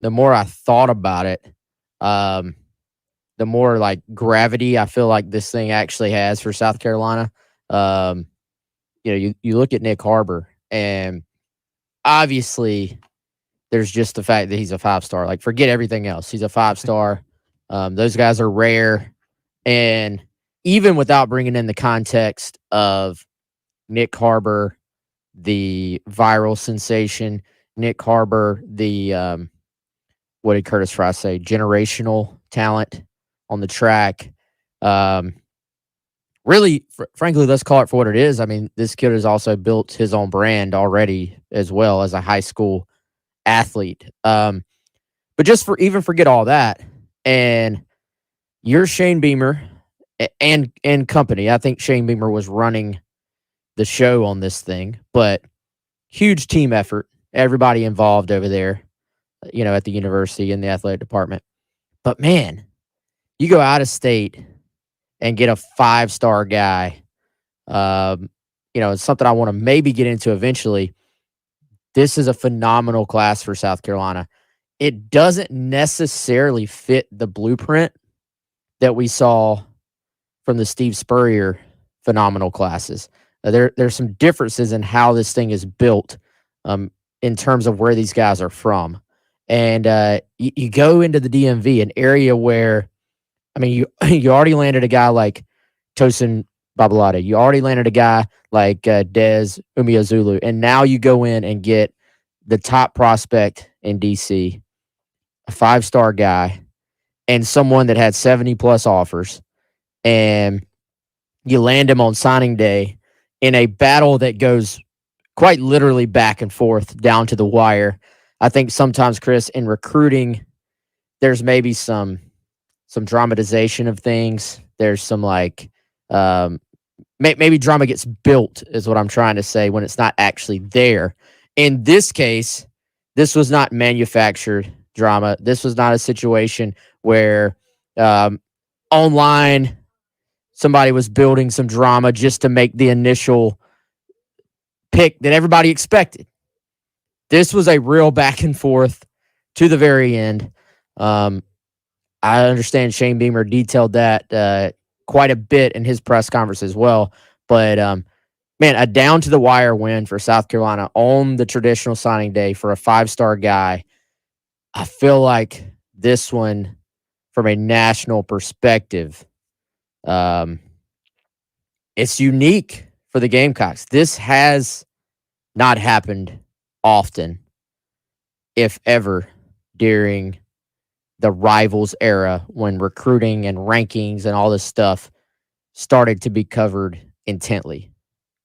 the more I thought about it, um, the more like gravity I feel like this thing actually has for South Carolina. Um, you look at Nick Harbor, and obviously there's just the fact that he's a 5-star. Like, forget everything else. He's a 5-star. Those guys are rare. And even without bringing in the context of Nick Harbor, the viral sensation, Nick Harbor, the what did Curtis Fry say? Generational talent on the track. Um, really, frankly, let's call it for what it is. I mean, this kid has also built his own brand already as well as a high school athlete. But just forget all that, and you're Shane Beamer and company. I think Shane Beamer was running the show on this thing, but huge team effort. Everybody involved over there, at the university in the athletic department. But man, you go out of state and get a 5-star guy. It's something I want to maybe get into eventually. This is a phenomenal class for South Carolina. It doesn't necessarily fit the blueprint that we saw from the Steve Spurrier phenomenal classes. There's some differences in how this thing is built, in terms of where these guys are from. And you go into the DMV, an area where, I mean, you already landed a guy like Tosin Babalade. You already landed a guy like Dez Umeozulu. And now you go in and get the top prospect in DC, a 5-star guy, and someone that had 70-plus offers. And you land him on signing day in a battle that goes quite literally back and forth down to the wire. I think sometimes, Chris, in recruiting, there's maybe some dramatization of things. There's some maybe drama gets built, is what I'm trying to say, when it's not actually there. In this case, this was not manufactured drama. This was not a situation where online somebody was building some drama just to make the initial pick that everybody expected. This was a real back and forth to the very end. I understand Shane Beamer detailed that quite a bit in his press conference as well. But, man, a down-to-the-wire win for South Carolina on the traditional signing day for a 5-star guy. I feel like this one, from a national perspective, it's unique for the Gamecocks. This has not happened often, if ever, during the Rivals era, when recruiting and rankings and all this stuff started to be covered intently.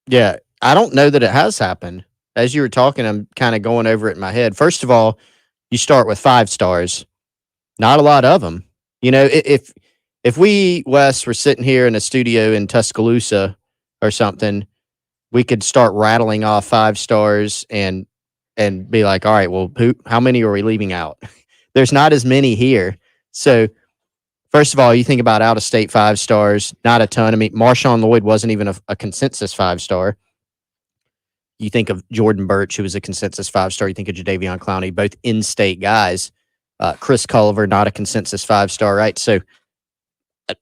Yeah, I don't know that it has happened. As you were talking, I'm kind of going over it in my head. First of all, you start with 5-stars. Not a lot of them. If we, Wes, were sitting here in a studio in Tuscaloosa or something, we could start rattling off 5-stars and be like, all right, well, how many are we leaving out? There's not as many here. So, first of all, you think about out-of-state 5-stars, not a ton. I mean, Marshawn Lloyd wasn't even a consensus 5-star. You think of Jordan Birch, who was a consensus 5-star. You think of Jadeveon Clowney, both in-state guys. Chris Culliver, not a consensus 5-star, right? So,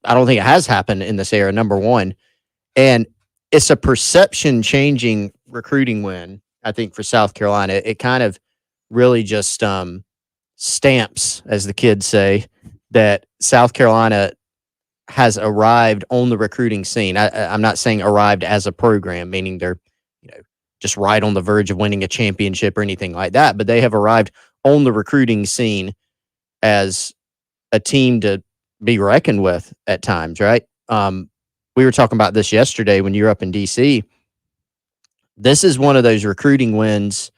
I don't think it has happened in this era, number one. And it's a perception-changing recruiting win, I think, for South Carolina. It kind of really just stamps, as the kids say, that South Carolina has arrived on the recruiting scene. I'm not saying arrived as a program, meaning they're just right on the verge of winning a championship or anything like that, but they have arrived on the recruiting scene as a team to be reckoned with at times, right? We were talking about this yesterday when you were up in DC. This is one of those recruiting wins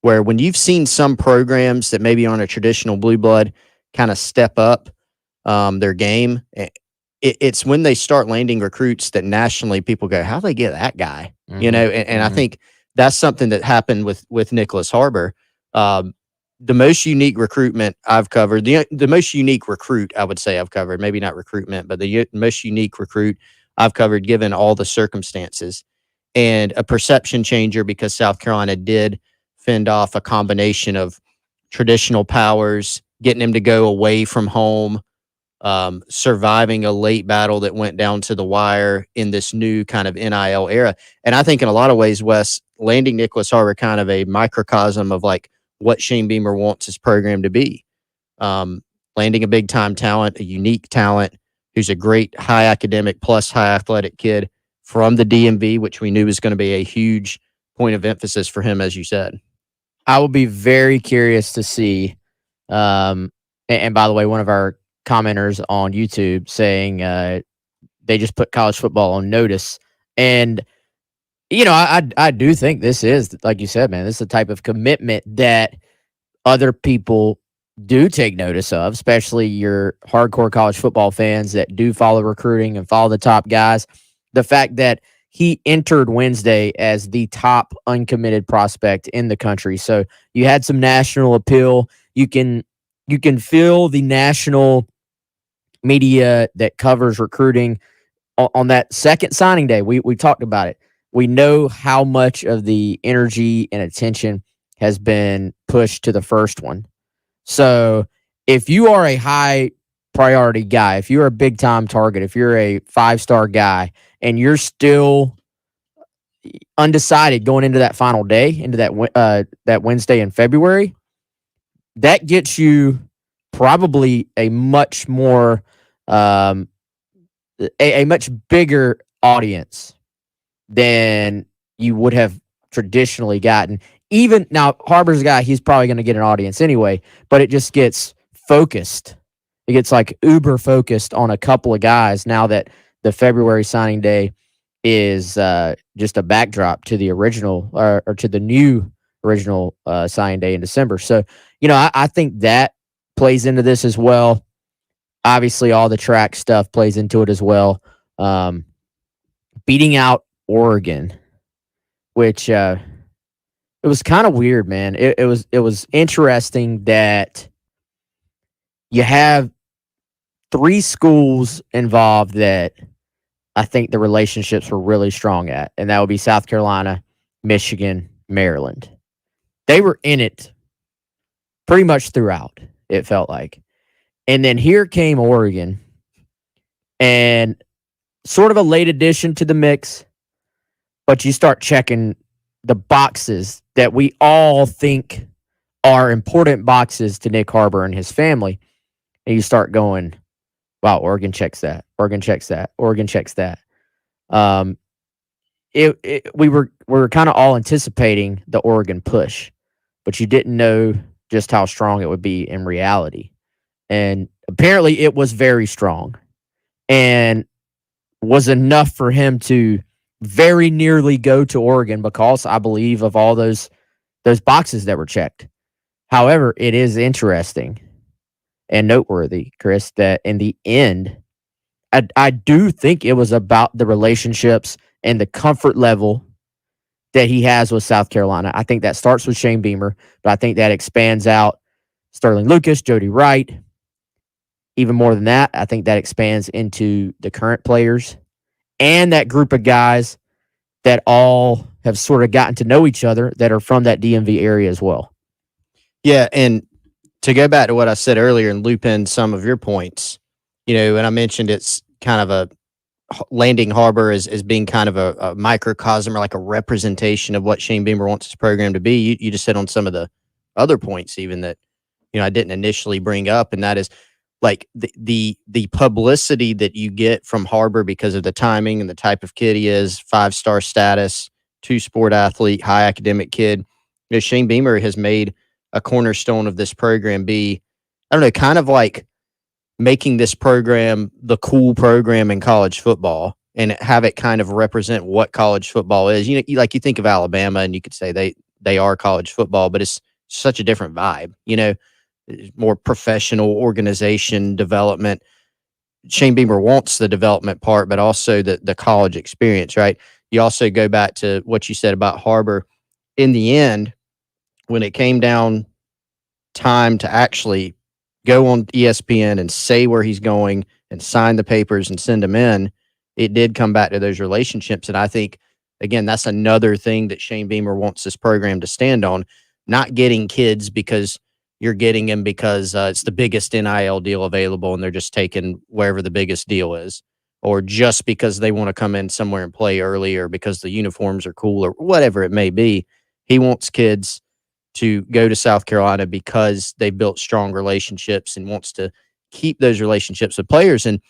where, when you've seen some programs that maybe aren't a traditional blue blood kind of step up their game, it's when they start landing recruits that nationally people go, how do they get that guy? Mm-hmm. And I think that's something that happened with Nicholas Harbor. The most unique recruitment I've covered, the most unique recruit I would say I've covered, maybe not recruitment, but the most unique recruit I've covered given all the circumstances, and a perception changer because South Carolina did fend off a combination of traditional powers, getting him to go away from home, surviving a late battle that went down to the wire in this new kind of NIL era. And I think in a lot of ways, Wes, landing Nicholas Harbor kind of a microcosm of like what Shane Beamer wants his program to be. Um, Landing a big time talent, a unique talent who's a great high academic plus high athletic kid from the DMV, which we knew was going to be a huge point of emphasis for him, as you said. I will be very curious to see. And by the way, one of our commenters on YouTube saying they just put college football on notice, and I do think this is, like you said, man, this is the type of commitment that other people do take notice of, especially your hardcore college football fans that do follow recruiting and follow the top guys. The fact that he entered Wednesday as the top uncommitted prospect in the country. So you had some national appeal. You can feel the national media that covers recruiting on that second signing day. We talked about it. We know how much of the energy and attention has been pushed to the first one. So if you are a high priority guy, if you're a big time target, if you're a 5-star guy and you're still undecided going into that final day, into that Wednesday in February, that gets you probably a much more a much bigger audience than you would have traditionally gotten. Even now, Harbor's a guy, he's probably going to get an audience anyway, but it just gets focused. It gets like uber focused on a couple of guys now that the February signing day is just a backdrop to the original or to the new original signing day in December. So, I think that plays into this as well. Obviously, all the track stuff plays into it as well. Beating out Oregon, which it was kind of weird, man. It was interesting that you have 3 schools involved that I think the relationships were really strong at, and that would be South Carolina, Michigan, Maryland. They were in it pretty much throughout, it felt like. And then here came Oregon, and sort of a late addition to the mix, but you start checking the boxes that we all think are important boxes to Nick Harbor and his family. And you start going, wow, Oregon checks that. Oregon checks that. Oregon checks that. We were kind of all anticipating the Oregon push, but you didn't know just how strong it would be in reality. And apparently it was very strong and was enough for him to very nearly go to Oregon because I believe of all those boxes that were checked. However, it is interesting and noteworthy, Chris, that in the end, I do think it was about the relationships and the comfort level that he has with South Carolina. I think that starts with Shane Beamer, but I think that expands out Sterling Lucas, Jody Wright. Even more than that, I think that expands into the current players and that group of guys that all have sort of gotten to know each other that are from that DMV area as well. Yeah, and to go back to what I said earlier and loop in some of your points, and I mentioned it's kind of a landing Harbor as being kind of a microcosm or like a representation of what Shane Beamer wants his program to be. You just hit on some of the other points even that I didn't initially bring up, and that is like the publicity that you get from Harbor because of the timing and the type of kid he is, 5-star status, 2-sport athlete, high academic kid. Shane Beamer has made a cornerstone of this program be, I don't know, kind of like making this program the cool program in college football and have it kind of represent what college football is. You think of Alabama and you could say they are college football, but it's such a different vibe, more professional organization development. Shane Beamer wants the development part, but also the college experience, right? You also go back to what you said about Harbor. In the end, when it came down time to actually go on ESPN and say where he's going and sign the papers and send them in, it did come back to those relationships. And I think, again, that's another thing that Shane Beamer wants this program to stand on, not getting kids because you're getting him because it's the biggest NIL deal available and they're just taking wherever the biggest deal is, or just because they want to come in somewhere and play early, or because the uniforms are cool, or whatever it may be. He wants kids to go to South Carolina because they built strong relationships and wants to keep those relationships with players. And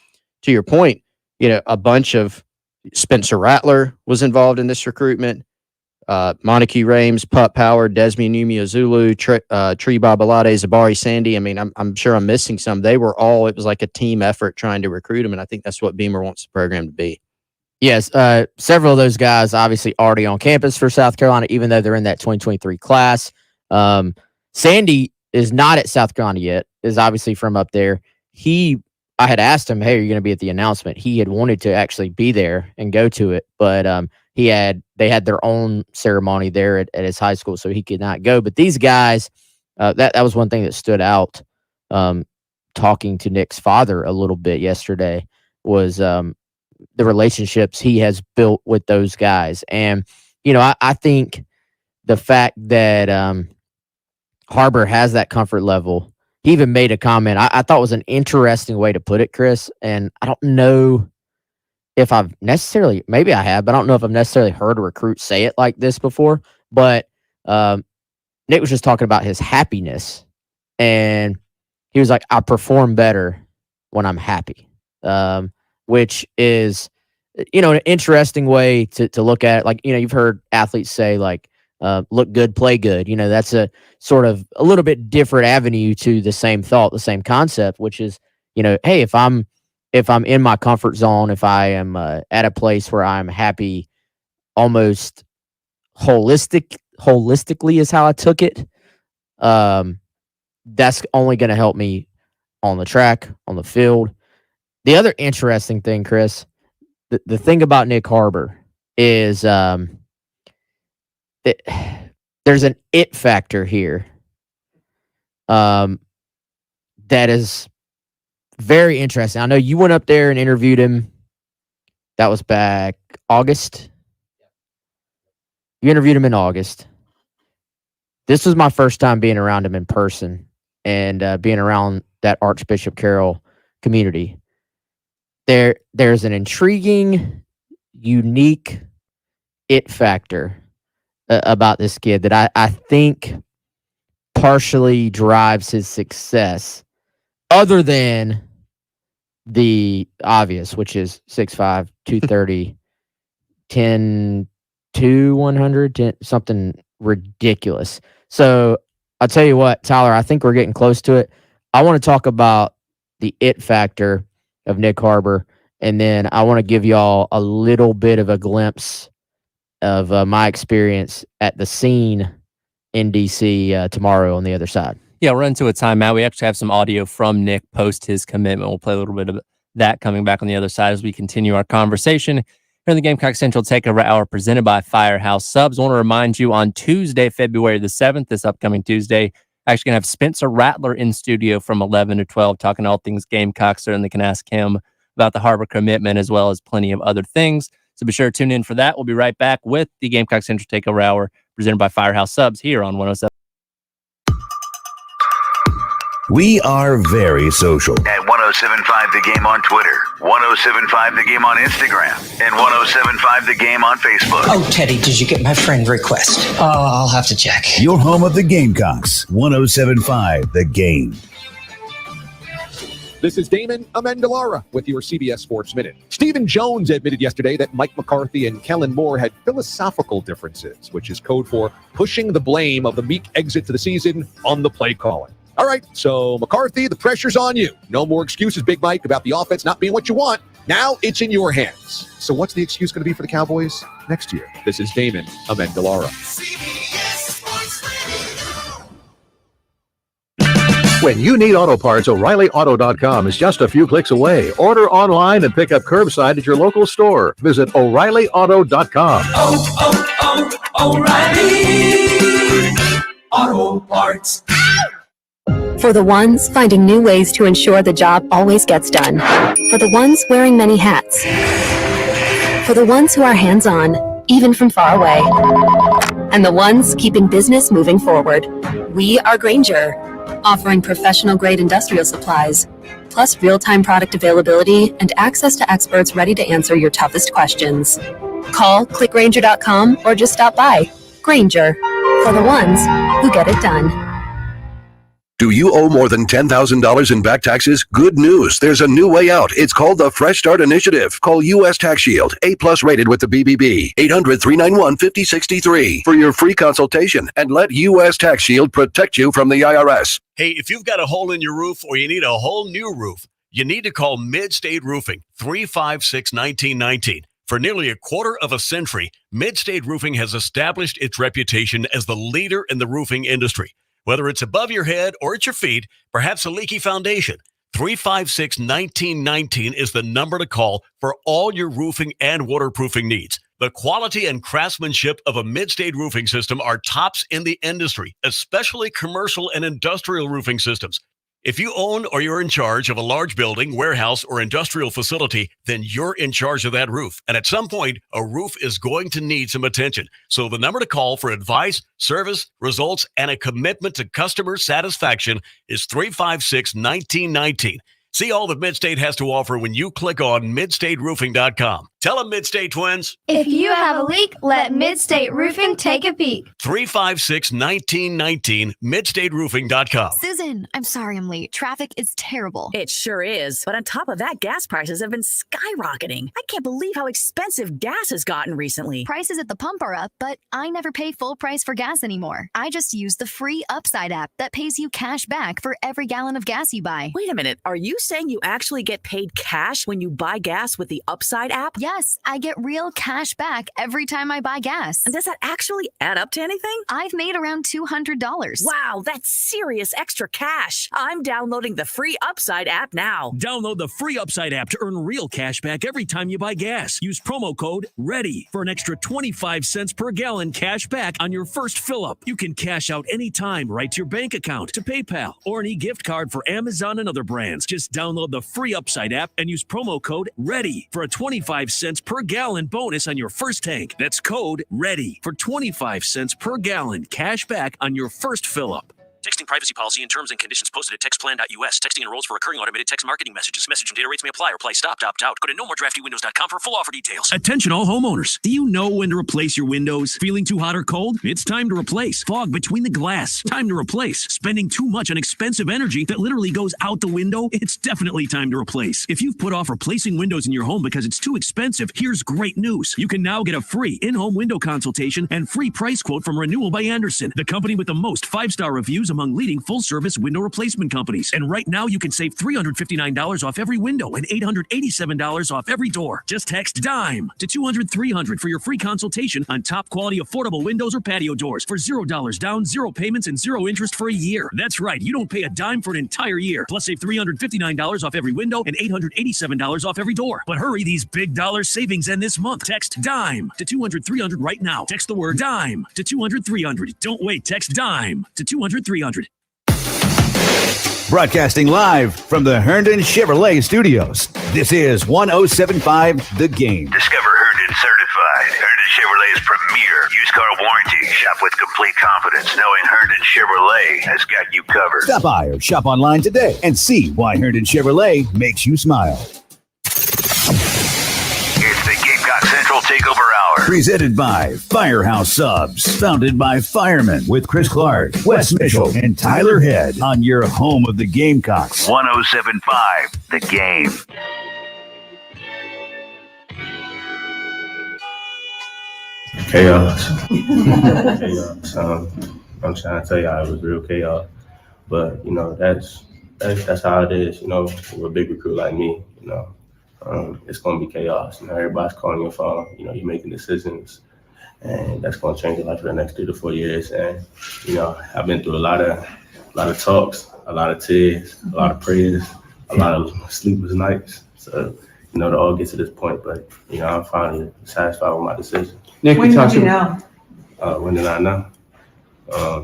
to your point, a bunch of Spencer Rattler was involved in this recruitment. Montague Rames, Pup Power, Desmond Zulu, Tree Babalade, Zabari Sandy. I mean, I'm sure I'm missing some. It was like a team effort trying to recruit him, and I think that's what Beamer wants the program to be. Yes, several of those guys obviously already on campus for South Carolina, even though they're in that 2023 class. Sandy is not at South Carolina yet, is obviously from up there. I had asked him, hey, are you going to be at the announcement? He had wanted to actually be there and go to it, but they had their own ceremony there at his high school, so he could not go. But these guys, that was one thing that stood out. Talking to Nick's father a little bit yesterday was the relationships he has built with those guys, and I think the fact that Harbor has that comfort level. He even made a comment I thought was an interesting way to put it, Chris, and I don't know if I've necessarily, maybe I have, but I don't know if I've necessarily heard a recruit say it like this before. But Nick was just talking about his happiness, and he was like, I perform better when I'm happy, which is, an interesting way to look at it. Like, you've heard athletes say, like, look good, play good. That's a sort of a little bit different avenue to the same thought, the same concept, which is, hey, if I'm in my comfort zone, if I am at a place where I'm happy, almost holistically is how I took it. That's only going to help me on the track, on the field. The other interesting thing, Chris, the thing about Nick Harbor is there's an it factor here that is very interesting. I know you went up there and interviewed him. That was back August. You interviewed him in August. This was my first time being around him in person and being around that Archbishop Carroll community. There's an intriguing, unique it factor about this kid that I think partially drives his success, other than the obvious, which is 6'5", 230, 10, 2, 100, 10, something ridiculous. So I'll tell you what, Tyler, I think we're getting close to it. I want to talk about the it factor of Nick Harbor, and then I want to give y'all a little bit of a glimpse of my experience at the scene in DC tomorrow on the other side. Yeah, we'll run into a timeout. We actually have some audio from Nick post his commitment. We'll play a little bit of that coming back on the other side as we continue our conversation here in the Gamecock Central Takeover Hour presented by Firehouse Subs. I want to remind you on Tuesday, February the 7th, this upcoming Tuesday, actually going to have Spencer Rattler in studio from 11 to 12 talking all things Gamecock. Certainly can ask him about the Harbor commitment as well as plenty of other things. So be sure to tune in for that. We'll be right back with the Gamecock Central Takeover Hour presented by Firehouse Subs here on 107. We are very social. At 107.5 The Game on Twitter, 107.5 The Game on Instagram, and 107.5 The Game on Facebook. Oh, Teddy, did you get my friend request? Oh, I'll have to check. Your home of the Gamecocks, 107.5 The Game. This is Damon Amendolara with your CBS Sports Minute. Stephen Jones admitted yesterday that Mike McCarthy and Kellen Moore had philosophical differences, which is code for pushing the blame of the meek exit to the season on the play calling. All right, so McCarthy, the pressure's on you. No more excuses, Big Mike, about the offense not being what you want. Now it's in your hands. So what's the excuse going to be for the Cowboys next year? This is Damon Amendolara. When you need auto parts, O'ReillyAuto.com is just a few clicks away. Order online and pick up curbside at your local store. Visit O'ReillyAuto.com. O'Reilly Auto Parts. For the ones finding new ways to ensure the job always gets done. For the ones wearing many hats. For the ones who are hands-on, even from far away. And the ones keeping business moving forward. We are Grainger, offering professional-grade industrial supplies, plus real-time product availability and access to experts ready to answer your toughest questions. Call, click Grainger.com, or just stop by. Grainger, for the ones who get it done. Do you owe more than $10,000 in back taxes? Good news. There's a new way out. It's called the Fresh Start Initiative. Call U.S. Tax Shield, A+ rated with the BBB, 800-391-5063 for your free consultation, and let U.S. Tax Shield protect you from the IRS. Hey, if you've got a hole in your roof or you need a whole new roof, you need to call Mid-State Roofing, 356-1919. For nearly a quarter of a century, Mid-State Roofing has established its reputation as the leader in the roofing industry. Whether it's above your head or at your feet, perhaps a leaky foundation, 356-1919 is the number to call for all your roofing and waterproofing needs. The quality and craftsmanship of a Mid-State roofing system are tops in the industry, especially commercial and industrial roofing systems. If you own or you're in charge of a large building, warehouse, or industrial facility, then you're in charge of that roof. And at some point, a roof is going to need some attention. So the number to call for advice, service, results, and a commitment to customer satisfaction is 356-1919. See all that Mid-State has to offer when you click on midstateroofing.com. Tell them, Mid-State twins. If you have a leak, let Mid-State Roofing take a peek. 356-1919, midstateroofing.com. Susan, I'm sorry I'm late. Traffic is terrible. It sure is. But on top of that, gas prices have been skyrocketing. I can't believe how expensive gas has gotten recently. Prices at the pump are up, but I never pay full price for gas anymore. I just use the free Upside app that pays you cash back for every gallon of gas you buy. Wait a minute. Are you saying you actually get paid cash when you buy gas with the Upside app? Yes, I get real cash back every time I buy gas. And does that actually add up to anything? I've made around $200. Wow, that's serious extra cash. I'm downloading the free Upside app now. Download the free Upside app to earn real cash back every time you buy gas. Use promo code READY for an extra 25 cents per gallon cash back on your first fill-up. You can cash out anytime right to your bank account, to PayPal, or an e-gift card for Amazon and other brands. Just download the free Upside app and use promo code READY for a 25 cents per gallon bonus on your first tank. That's code READY for 25 cents per gallon cash back on your first fill-up. Texting privacy policy and terms and conditions posted at textplan.us. Texting enrolls for recurring automated text marketing messages. Message and data rates may apply. Reply stopped, opt out. Go to nomoredraftywindows.com for full offer details. Attention all homeowners. Do you know when to replace your windows? Feeling too hot or cold? It's time to replace. Fog between the glass? Time to replace. Spending too much on expensive energy that literally goes out the window? It's definitely time to replace. If you've put off replacing windows in your home because it's too expensive, here's great news. You can now get a free in-home window consultation and free price quote from Renewal by Andersen, the company with the most 5-star reviews among leading full-service window replacement companies. And right now, you can save $359 off every window and $887 off every door. Just text DIME to 200-300 for your free consultation on top-quality affordable windows or patio doors for $0 down, 0 payments, and 0 interest for a year. That's right, you don't pay a dime for an entire year. Plus, save $359 off every window and $887 off every door. But hurry, these big dollar savings end this month. Text DIME to 200-300 right now. Text the word DIME to 200-300. Don't wait, text DIME to 200-300. Broadcasting live from the Herndon Chevrolet Studios. This is 107.5 The Game. Discover Herndon Certified, Herndon Chevrolet's premier used car warranty. Shop with complete confidence knowing Herndon Chevrolet has got you covered. Stop by or shop online today and see why Herndon Chevrolet makes you smile. It's the Gamecock Central Takeover Hour. Presented by Firehouse Subs. Founded by firemen with Chris Clark, Wes Mitchell, and Tyler Head on your home of the Gamecocks. 107.5 The Game. Chaos. Chaos. I'm trying to tell y'all it was real chaos. But, you know, that's how it is, you know, with a big recruit like me, you know. It's going to be chaos. You know, everybody's calling your phone. You know, you're making decisions, and that's going to change your life for the next 3 to 4 years. And you know, I've been through a lot of talks, a lot of tears, a lot of prayers, a lot of sleepless nights. So, you know, to all get to this point. But you know, I'm finally satisfied with my decision. Nick, when did you know? When did I know?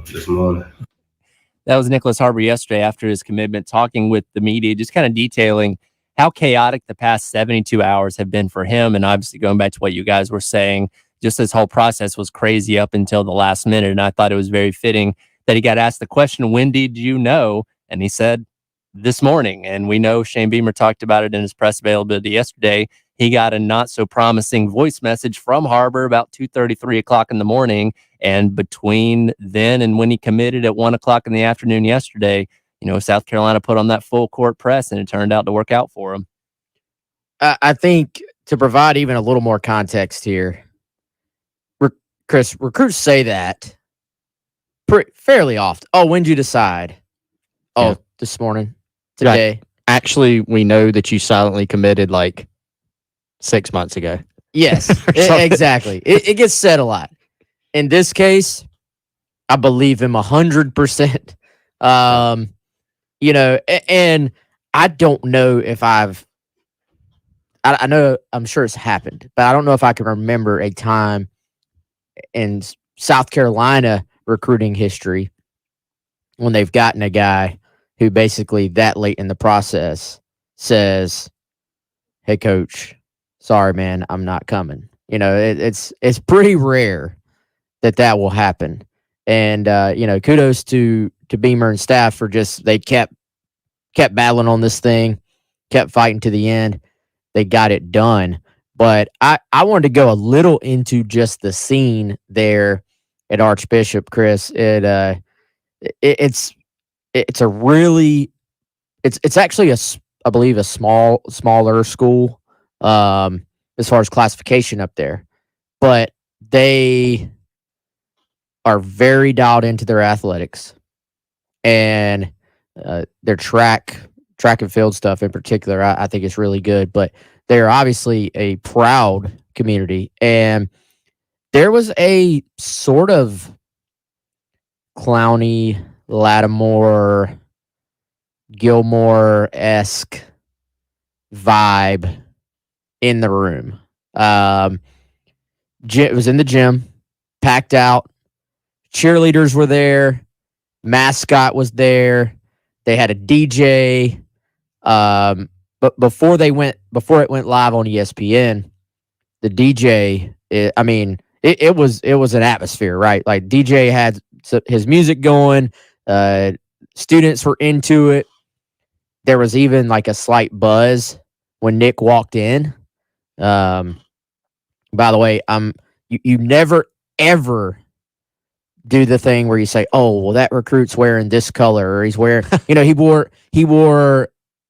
This morning. That was Nicholas Harbor yesterday after his commitment, talking with the media, just kind of detailing how chaotic the past 72 hours have been for him. And obviously going back to what you guys were saying, just this whole process was crazy up until the last minute. And I thought it was very fitting that he got asked the question, when did you know? And he said this morning, and we know Shane Beamer talked about it in his press availability yesterday, he got a not so promising voice message from Harbor about 2:30, 3 o'clock in the morning. And between then and when he committed at 1 o'clock in the afternoon yesterday, South Carolina put on that full court press, and it turned out to work out for him. I think to provide even a little more context here, Chris, recruits say that fairly often. Oh, when did you decide? Oh, Yeah. this morning, today. Right. Actually, we know that you silently committed like 6 months ago. Yes, exactly. It gets said a lot. In this case, I believe him 100%. And I don't know if I know, I'm sure it's happened, but I don't know if I can remember a time in South Carolina recruiting history when they've gotten a guy who basically that late in the process says, "Hey, coach, sorry, man, I'm not coming." It's pretty rare that will happen. And kudos to Beamer and staff for they kept battling on this thing, kept fighting to the end. They got it done. But I wanted to go a little into just the scene there at Archbishop, Chris. It's actually I believe a smaller school as far as classification up there, but they are very dialed into their athletics and their track and field stuff in particular. I think is really good, but they're obviously a proud community. And there was a sort of Clowney, Lattimore, Gilmore-esque vibe in the room. It was in the gym, packed out. Cheerleaders were there. Mascot was there. They had a DJ. But before it went live on ESPN, the DJ, it was an atmosphere, right? Like DJ had his music going. Students were into it. There was even like a slight buzz when Nick walked in. By the way, you never ever do the thing where you say, "Oh, well, that recruit's wearing this color," or he's wearing, he wore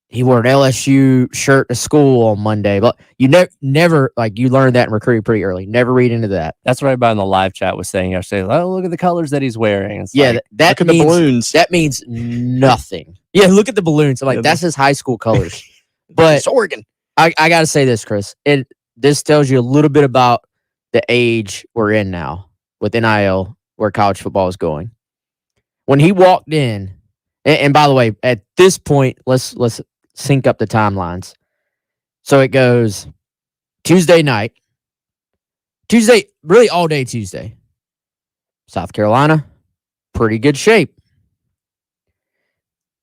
an LSU shirt to school on Monday. But you never like you learned that in recruiting pretty early. Never read into that. That's what everybody in the live chat was saying yesterday. Oh, look at the colors that he's wearing. It's yeah, like, look at the balloons. That means nothing. Yeah, look at the balloons. I'm like, that's his high school colors. But it's Oregon. I got to say this, Chris. This tells you a little bit about the age we're in now with NIL, where college football is going. When he walked in, and by the way, at this point, let's sync up the timelines. So it goes Tuesday night, really all day Tuesday. South Carolina, pretty good shape.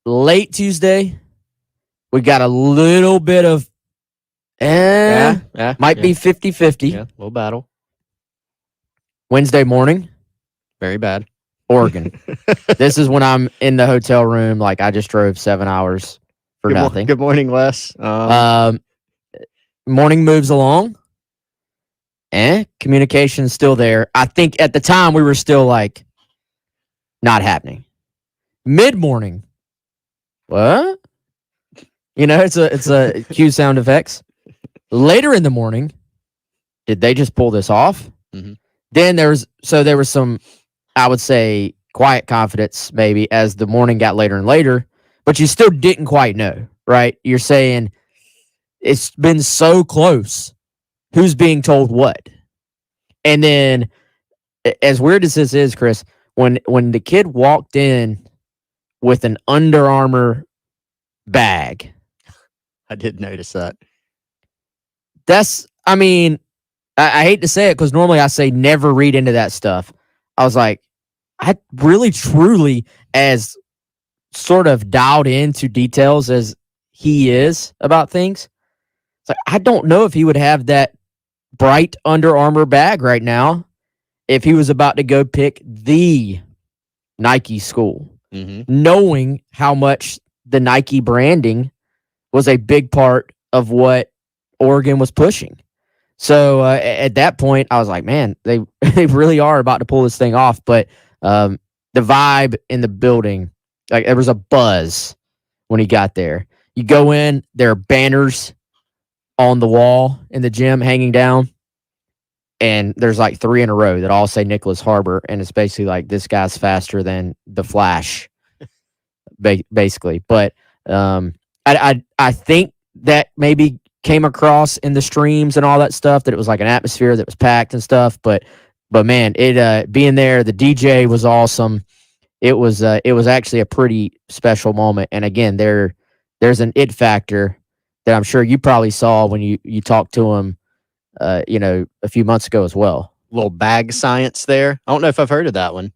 Late Tuesday, we got a little bit of might be 50-50. Yeah, little battle. Wednesday morning, very bad. Oregon. This is when I'm in the hotel room. Like I just drove 7 hours for nothing. Good morning, Les. Morning moves along. Communication's still there. I think at the time we were still like not happening. Mid-morning. What? It's a cue sound effects. Later in the morning, did they just pull this off? Mm-hmm. Then there was some, I would say, quiet confidence maybe as the morning got later and later, but you still didn't quite know, right? You're saying it's been so close. Who's being told what? And then, as weird as this is, Chris, when the kid walked in with an Under Armour bag, I did notice that. I hate to say it because normally I say never read into that stuff. I was like, I really, truly, as sort of dialed into details as he is about things, it's like, I don't know if he would have that bright Under Armour bag right now if he was about to go pick the Nike school. knowing how much the Nike branding was a big part of what Oregon was pushing. So at that point, I was like, man, they really are about to pull this thing off. But the vibe in the building, like there was a buzz when he got there. You go in, there are banners on the wall in the gym hanging down, and there's like 3 in a row that all say Nicholas Harbor, and it's basically like this guy's faster than the Flash, basically. But I think that maybe came across in the streams and all that stuff, that it was like an atmosphere that was packed and stuff. But man, it being there, the DJ was awesome. It was actually a pretty special moment. And again, there's an it factor that I'm sure you probably saw when you talked to him, a few months ago as well. Little bag science there. I don't know if I've heard of that one.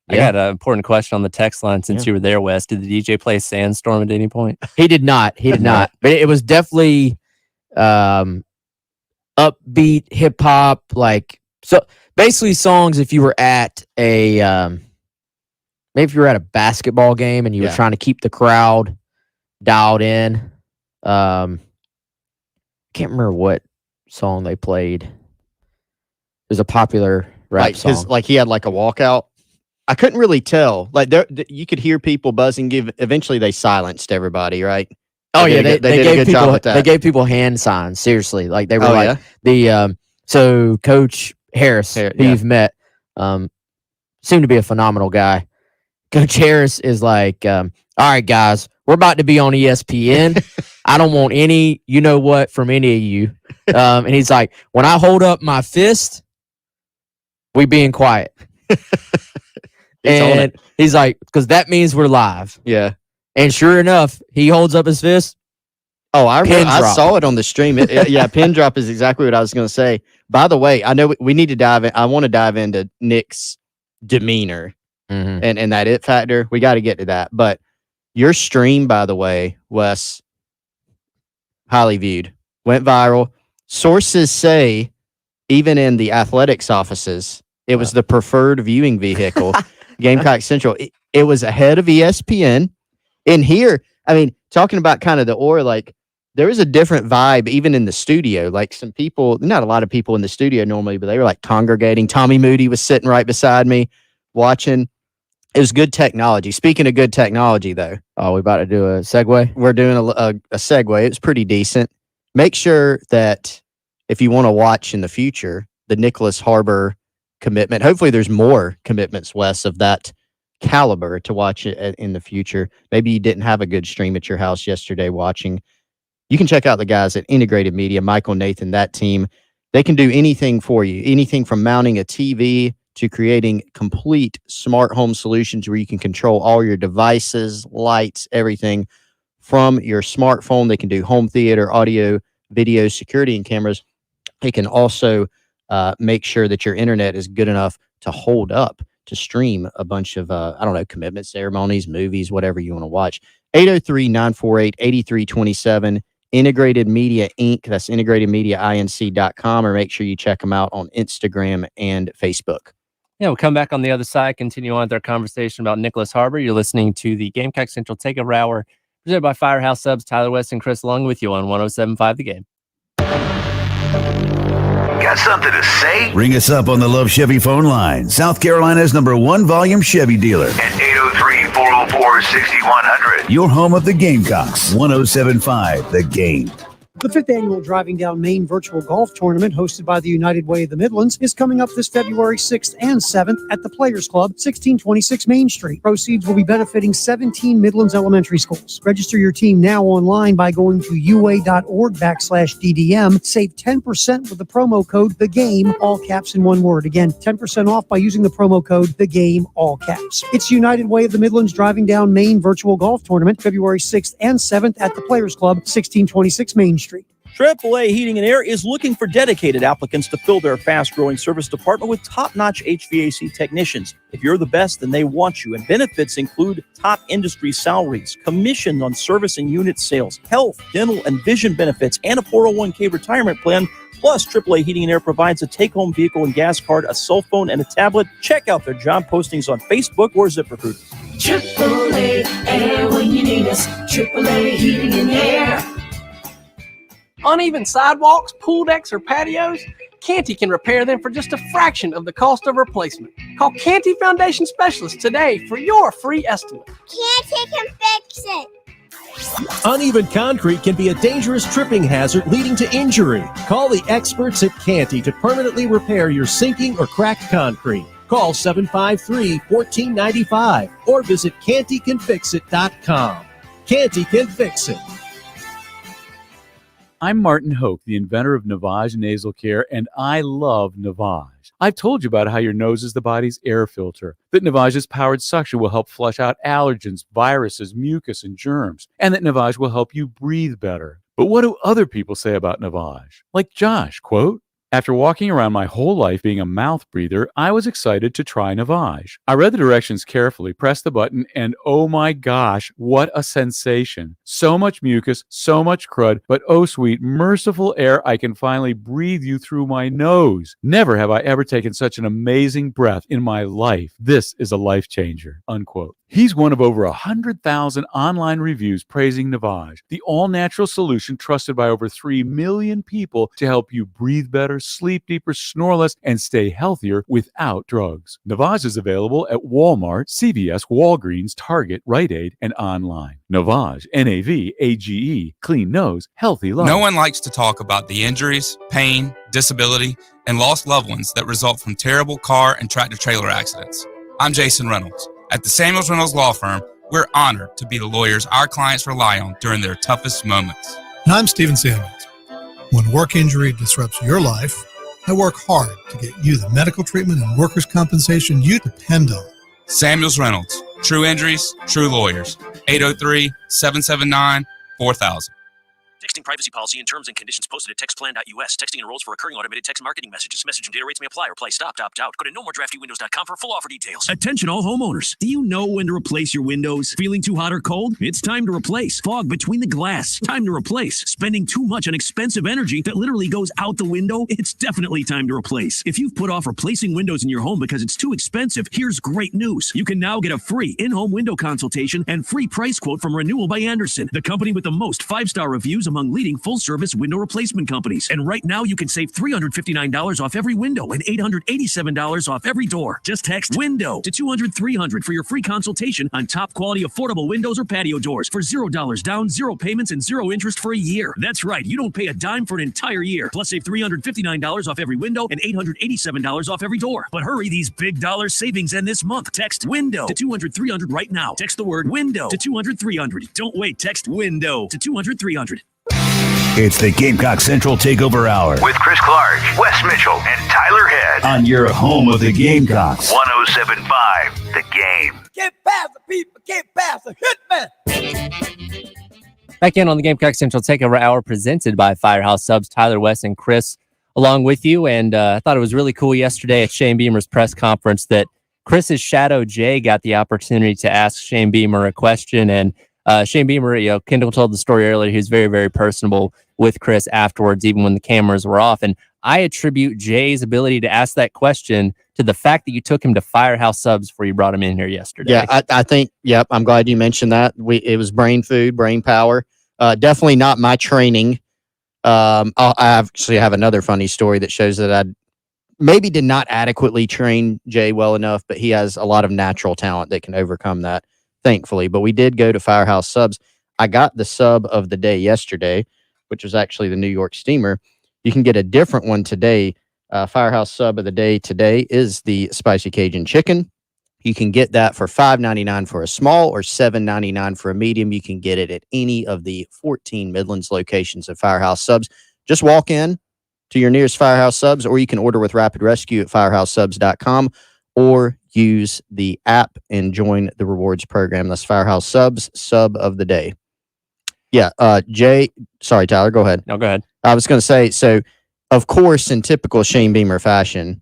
I got an important question on the text line since you were there, Wes. Did the DJ play Sandstorm at any point? He did not. He did not. But it was definitely upbeat hip hop, like, so basically songs if you were at a maybe if you were at a basketball game and you were trying to keep the crowd dialed in. Can't remember what song they played. It was a popular rap song. Like he had like a walkout. I couldn't really tell. Like you could hear people buzzing. Eventually they silenced everybody, right? They did a good job with that. They gave people hand signs. Seriously, like they were so Coach Harris, who you've met, seemed to be a phenomenal guy. Coach Harris is like, all right, guys, we're about to be on ESPN. I don't want any, you know what, from any of you. And he's like, when I hold up my fist, we being quiet. And he's like, because that means we're live. Yeah. And sure enough, he holds up his fist. Oh, I saw it on the stream. Pin drop is exactly what I was going to say. By the way, I know we need to dive in. I want to dive into Nick's demeanor and that it factor. We got to get to that. But your stream, by the way, Wes, highly viewed, went viral. Sources say, even in the athletics offices, it was the preferred viewing vehicle. Gamecock Central. It was ahead of ESPN. And here, I mean, talking about kind of the aura, like there was a different vibe even in the studio. Like some people, not a lot of people in the studio normally, but they were like congregating. Tommy Moody was sitting right beside me watching. It was good technology. Speaking of good technology, though. Oh, we about to do a segue? We're doing a segue. It was pretty decent. Make sure that if you want to watch in the future, the Nicholas Harbor commitment. Hopefully there's more commitments, Wes, of that caliber to watch it in the future. Maybe you didn't have a good stream at your house yesterday watching. You can check out the guys at Integrated Media, Michael, Nathan, that team. They can do anything for you, anything from mounting a TV to creating complete smart home solutions where you can control all your devices, lights, everything from your smartphone. They can do home theater, audio, video, security, and cameras. They can also make sure that your internet is good enough to hold up to stream a bunch of, commitment ceremonies, movies, whatever you want to watch. 803-948-8327, Integrated Media Inc. That's integratedmediainc.com, or make sure you check them out on Instagram and Facebook. Yeah, we'll come back on the other side, continue on with our conversation about Nicholas Harbor. You're listening to the Gamecock Central Takeover Hour, presented by Firehouse Subs. Tyler West and Chris along with you on 107.5 The Game. Got something to say? Ring us up on the Love Chevy phone line. South Carolina's #1 volume Chevy dealer. At 803-404-6100. Your home of the Gamecocks. 107.5 The Game. The 5th annual Driving Down Maine virtual golf tournament, hosted by the United Way of the Midlands, is coming up this February 6th and 7th at the Players Club, 1626 Main Street. Proceeds will be benefiting 17 Midlands elementary schools. Register your team now online by going to ua.org/DDM. Save 10% with the promo code THEGAME, all caps in one word. Again, 10% off by using the promo code THEGAME, all caps. It's United Way of the Midlands Driving Down Maine virtual golf tournament, February 6th and 7th at the Players Club, 1626 Main Street. AAA Heating and Air is looking for dedicated applicants to fill their fast-growing service department with top-notch HVAC technicians. If you're the best, then they want you, and benefits include top industry salaries, commission on service and unit sales, health, dental, and vision benefits, and a 401k retirement plan. Plus, AAA Heating and Air provides a take-home vehicle and gas card, a cell phone, and a tablet. Check out their job postings on Facebook or ZipRecruiter. AAA Air when you need us. AAA Heating and Air. Uneven sidewalks, pool decks, or patios? Canty can repair them for just a fraction of the cost of replacement. Call Canty Foundation Specialists today for your free estimate. Canty can fix it. Uneven concrete can be a dangerous tripping hazard leading to injury. Call the experts at Canty to permanently repair your sinking or cracked concrete. Call 753-1495 or visit CantyCanFixIt.com. Canty can fix it. I'm Martin Hoke, the inventor of Navage Nasal Care, and I love Navage. I've told you about how your nose is the body's air filter, that Navage's powered suction will help flush out allergens, viruses, mucus, and germs, and that Navage will help you breathe better. But what do other people say about Navage? Like Josh, quote, "After walking around my whole life being a mouth breather, I was excited to try Navage. I read the directions carefully, pressed the button, and oh my gosh, what a sensation. So much mucus, so much crud, but oh sweet, merciful air, I can finally breathe you through my nose. Never have I ever taken such an amazing breath in my life. This is a life changer," unquote. He's one of over 100,000 online reviews praising Navage, the all-natural solution trusted by over 3 million people to help you breathe better, sleep deeper, snore less, and stay healthier without drugs. Navage is available at Walmart, CVS, Walgreens, Target, Rite Aid, and online. Navage, Navage, clean nose, healthy life. No one likes to talk about the injuries, pain, disability, and lost loved ones that result from terrible car and tractor-trailer accidents. I'm Jason Reynolds. At the Samuels Reynolds Law Firm, we're honored to be the lawyers our clients rely on during their toughest moments. And I'm Stephen Samuels. When work injury disrupts your life, I work hard to get you the medical treatment and workers' compensation you depend on. Samuels Reynolds. True injuries, true lawyers. 803-779-4000. Texting privacy policy and terms and conditions posted at textplan.us. Texting enrolls for recurring automated text marketing messages. Message and data rates may apply or play. Stop, opt out. Go to nomoredraftywindows.com for full offer details. Attention all homeowners. Do you know when to replace your windows? Feeling too hot or cold? It's time to replace. Fog between the glass. Time to replace. Spending too much on expensive energy that literally goes out the window? It's definitely time to replace. If you've put off replacing windows in your home because it's too expensive, here's great news. You can now get a free in-home window consultation and free price quote from Renewal by Andersen, the company with the most 5-star reviews among leading full-service window replacement companies. And right now, you can save $359 off every window and $887 off every door. Just text WINDOW to 200-300 for your free consultation on top-quality affordable windows or patio doors for $0 down, 0 payments, and 0 interest for a year. That's right. You don't pay a dime for an entire year. Plus, save $359 off every window and $887 off every door. But hurry, these big dollar savings end this month. Text WINDOW to 200-300 right now. Text the word WINDOW to 200-300. Don't wait. Text WINDOW to 200-300. It's the Gamecock Central Takeover Hour With Chris Clark, Wes Mitchell, and Tyler Head. on your home of the Gamecocks. 107.5 The Game. Get past the people, get past the hitman. Back in on the Gamecock Central Takeover Hour presented by Firehouse Subs, Tyler, Wes, and Chris along with you. And I thought it was really cool yesterday at Shane Beamer's press conference that Chris's shadow Jay got the opportunity to ask Shane Beamer a question. And Shane Beamer, Kendall told the story earlier. He was very, very personable with Chris afterwards, even when the cameras were off. And I attribute Jay's ability to ask that question to the fact that you took him to Firehouse Subs before you brought him in here yesterday. Yeah, I think, yep, I'm glad you mentioned that. It was brain food, brain power. Definitely not my training. I actually have another funny story that shows that I maybe did not adequately train Jay well enough, but he has a lot of natural talent that can overcome that, thankfully. But we did go to Firehouse Subs. I got the sub of the day yesterday, which was actually the New York Steamer. You can get a different one today. Firehouse sub of the day today is the Spicy Cajun Chicken. You can get that for $5.99 for a small or $7.99 for a medium. You can get it at any of the 14 Midlands locations of Firehouse Subs. Just walk in to your nearest Firehouse Subs, or you can order with Rapid Rescue at firehousesubs.com, or use the app and join the rewards program. That's Firehouse Subs, sub of the day. Yeah, Jay, sorry, Tyler, go ahead. No, go ahead. I was going to say, so of course, in typical Shane Beamer fashion,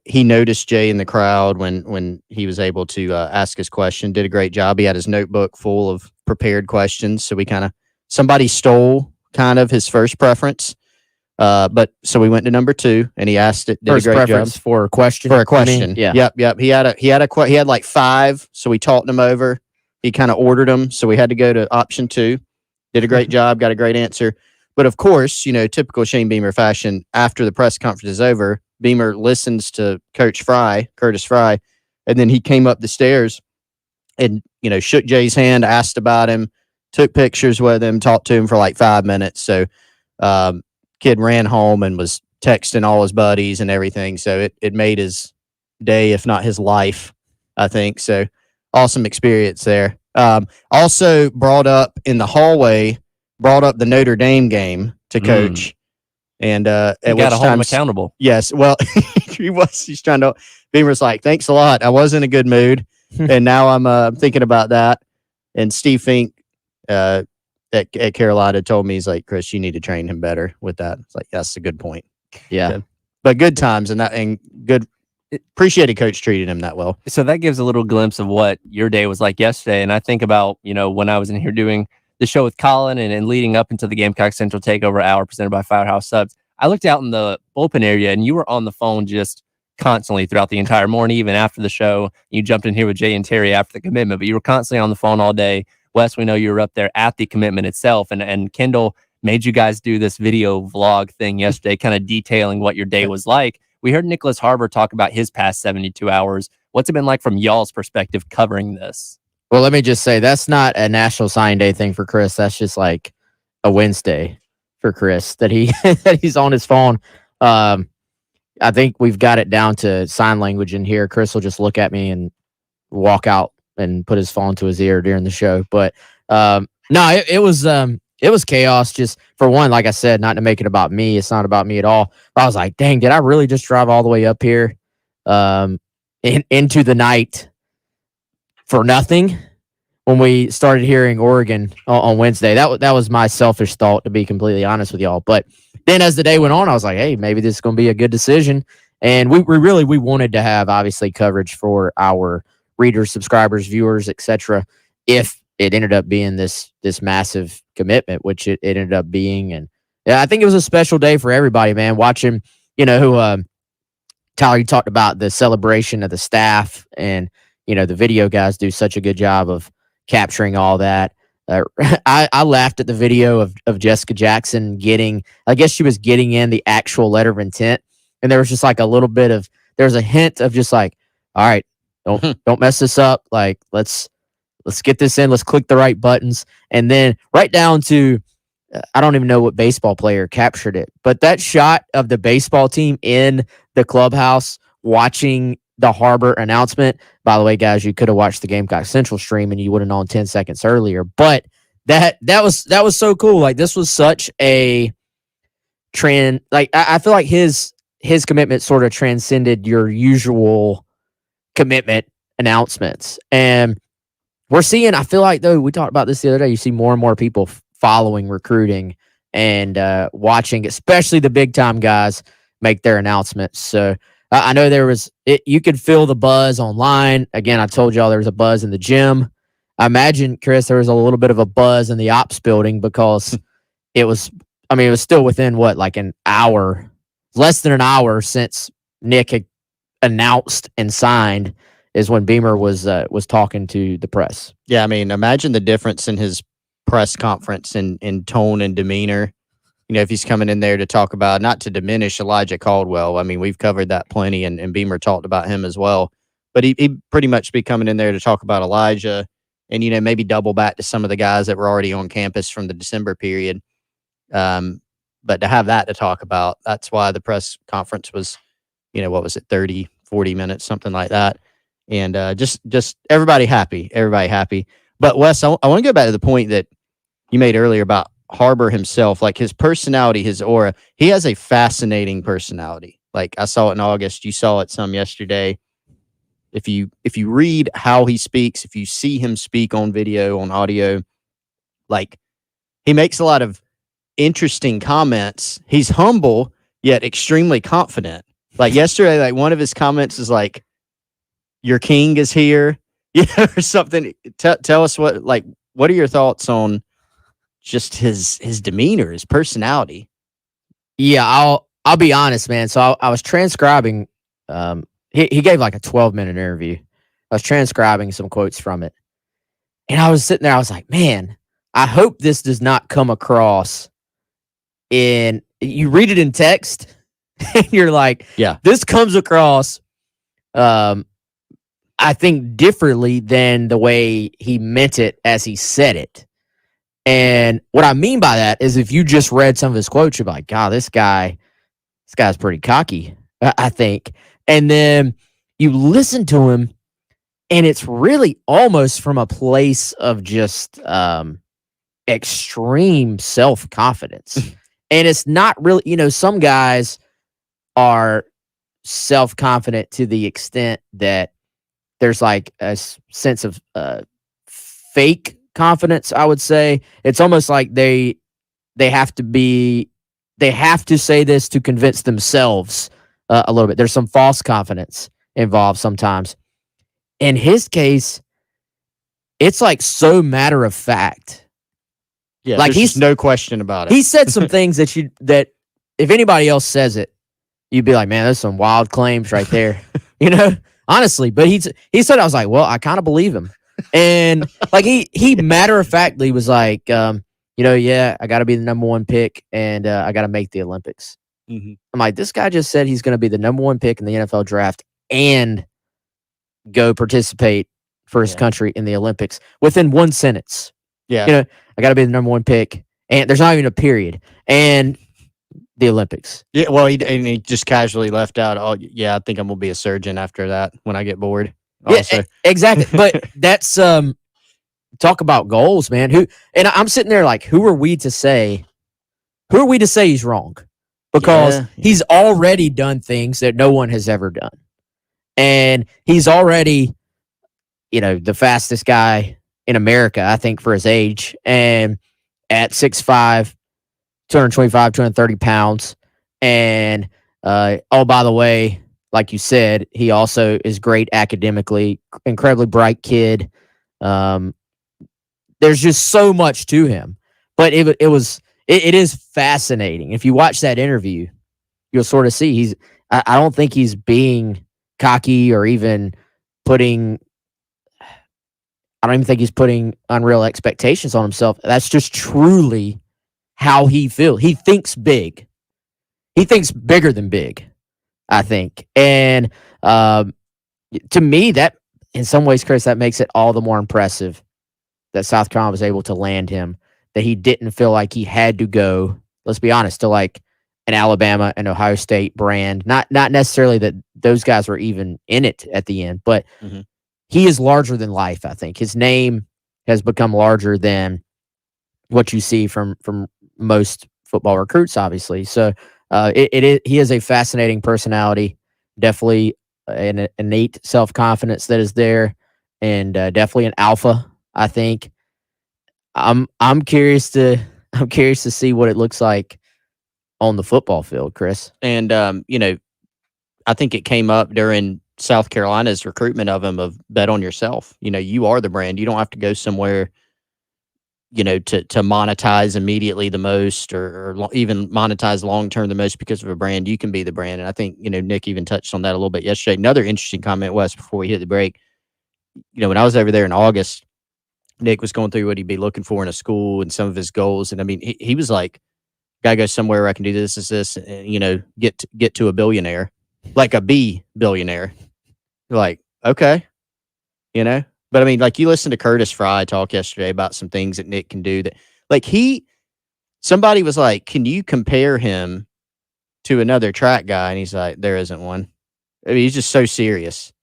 he noticed Jay in the crowd when he was able to ask his question, did a great job. He had his notebook full of prepared questions. So somebody stole kind of his first preference. But so we went to number 2 and he asked it, did First a great preference job. for a question. For a question. Yeah. Yep. He had like 5. So we talked them over. He kind of ordered them. So we had to go to option 2. Did a great job. Got a great answer. But of course, typical Shane Beamer fashion, after the press conference is over, Beamer listens to Curtis Fry, and then he came up the stairs and, shook Jay's hand, asked about him, took pictures with him, talked to him for like 5 minutes. So, kid ran home and was texting all his buddies and everything. So it made his day, if not his life, I think. So awesome experience there. Also brought up in the hallway, the Notre Dame game to coach. And at you got to hold him accountable. Yes. Well, he's trying to, Beamer's like, thanks a lot. I was in a good mood. And now I'm thinking about that. And Steve Fink at Carolina told me, he's like, Chris, you need to train him better with that. It's like, that's a good point. Yeah. But good times and good. Appreciated coach treating him that well. So that gives a little glimpse of what your day was like yesterday. And I think about, when I was in here doing the show with Colin and leading up into the Gamecock Central Takeover Hour presented by Firehouse Subs, I looked out in the bullpen area and you were on the phone just constantly throughout the entire morning, even after the show. You jumped in here with Jay and Terry after the commitment, but you were constantly on the phone all day. Wes, we know you were up there at the commitment itself, and Kendall made you guys do this video vlog thing yesterday, kind of detailing what your day was like. We heard Nicholas Harbor talk about his past 72 hours. What's it been like from y'all's perspective covering this? Well, let me just say, that's not a National Sign Day thing for Chris. That's just like a Wednesday for Chris that he's on his phone. I think we've got it down to sign language in here. Chris will just look at me and walk out and put his phone to his ear during the show. But no, it was chaos. Just for one, like I said, not to make it about me. It's not about me at all. But I was like, dang, did I really just drive all the way up here into the night for nothing? When we started hearing Oregon on Wednesday, that was my selfish thought, to be completely honest with y'all. But then as the day went on, I was like, hey, maybe this is going to be a good decision. And we wanted to have, obviously, coverage for our readers, subscribers, viewers, etc. if it ended up being this massive commitment, which it ended up being. And yeah, I think it was a special day for everybody, man. Watching, Tyler, you talked about the celebration of the staff, and the video guys do such a good job of capturing all that. I laughed at the video of Jessica Jackson I guess she was getting in the actual letter of intent, and there was just like there's a hint of just like, all right, don't mess this up. Like, let's get this in. Let's click the right buttons. And then right down to, I don't even know what baseball player captured it, but that shot of the baseball team in the clubhouse watching the Harbor announcement. By the way, guys, you could have watched the Gamecock Central stream and you would have known 10 seconds earlier. But that was so cool. Like, this was such a trend. Like, I feel like his commitment sort of transcended your usual commitment announcements. And we're seeing, I feel like, though, we talked about this the other day, you see more and more people following recruiting and watching, especially the big time guys, make their announcements. So I know you could feel the buzz online. Again, I told y'all there was a buzz in the gym. I imagine, Chris, there was a little bit of a buzz in the ops building because it was still within like an hour, less than an hour since Nick had announced and signed is when Beamer was talking to the press. Yeah, I mean, imagine the difference in his press conference in tone and demeanor. If he's coming in there to talk about, not to diminish Elijah Caldwell. I mean, we've covered that plenty, and Beamer talked about him as well. But he'd pretty much be coming in there to talk about Elijah and, maybe double back to some of the guys that were already on campus from the December period. But to have that to talk about, that's why the press conference was, what was it, 30, 40 minutes, something like that. And just everybody happy. But Wes, I want to go back to the point that you made earlier about Harbor himself, like his personality, his aura. He has a fascinating personality. Like, I saw it in August. You saw it some yesterday. If you read how he speaks, if you see him speak on video, on audio, like, he makes a lot of interesting comments. He's humble yet extremely confident. Like yesterday, like one of his comments is like, "Your king is here," or something. Tell us what are your thoughts on just his demeanor, his personality? Yeah, I'll be honest, man. So I was transcribing. He gave like a 12-minute interview. I was transcribing some quotes from it, and I was sitting there. I was like, man, I hope this does not come across in. You read it in text, and you're like, yeah, this comes across. I think differently than the way he meant it as he said it. And what I mean by that is if you just read some of his quotes, you're like, God, this guy's pretty cocky, I think. And then you listen to him, and it's really almost from a place of just extreme self-confidence. And it's not really, some guys are self-confident to the extent that there's like a sense of fake confidence, I would say. It's almost like they have to say this to convince themselves a little bit. There's some false confidence involved sometimes. In his case, it's like so matter of fact. Yeah, like there's no question about it. He said some things that if anybody else says it, you'd be like, man, there's some wild claims right there. Honestly. But he said, I was like, well, I kind of believe him. And like he matter of factly was like, yeah, I got to be the number one pick, and I got to make the Olympics. Mm-hmm. I'm like, this guy just said he's going to be the number one pick in the NFL draft and go participate for his country in the Olympics within one sentence. Yeah. I got to be the number one pick, and there's not even a period, and the Olympics. Yeah. Well, he just casually left out, oh, yeah, I think I'm going to be a surgeon after that when I get bored. Also. Yeah, exactly. But that's talk about goals, man. And I'm sitting there like, who are we to say he's wrong? Because he's already done things that no one has ever done. And he's already, the fastest guy in America, I think, for his age. And at 6'5", 225, 230 pounds. And, by the way, like you said, he also is great academically, incredibly bright kid. There's just so much to him. But it is fascinating. If you watch that interview, you'll sort of see I don't think he's being cocky or even I don't even think he's putting unreal expectations on himself. That's just truly how he feels. He thinks big. He thinks bigger than big, I think. And to me, that in some ways, Chris, that makes it all the more impressive that South Carolina was able to land him, that he didn't feel like he had to go, let's be honest, to like an Alabama and Ohio State brand. Not necessarily that those guys were even in it at the end, but he is larger than life, I think. His name has become larger than what you see from most football recruits, obviously. So he is a fascinating personality, definitely an innate self-confidence that is there, and definitely an alpha, I think. I'm curious to see what it looks like on the football field, Chris. And I think it came up during South Carolina's recruitment of him of bet on yourself. You are the brand. You don't have to go somewhere, to monetize immediately the most or even monetize long-term the most because of a brand. You can be the brand. And I think, Nick even touched on that a little bit yesterday. Another interesting comment was before we hit the break, when I was over there in August, Nick was going through what he'd be looking for in a school and some of his goals. And I mean, he was like, gotta go somewhere where I can do this, and, get to a billionaire, like a B billionaire. Like, okay, but I mean, like you listened to Curtis Fry talk yesterday about some things that Nick can do that like somebody was like, can you compare him to another track guy? And he's like, there isn't one. I mean, he's just so serious.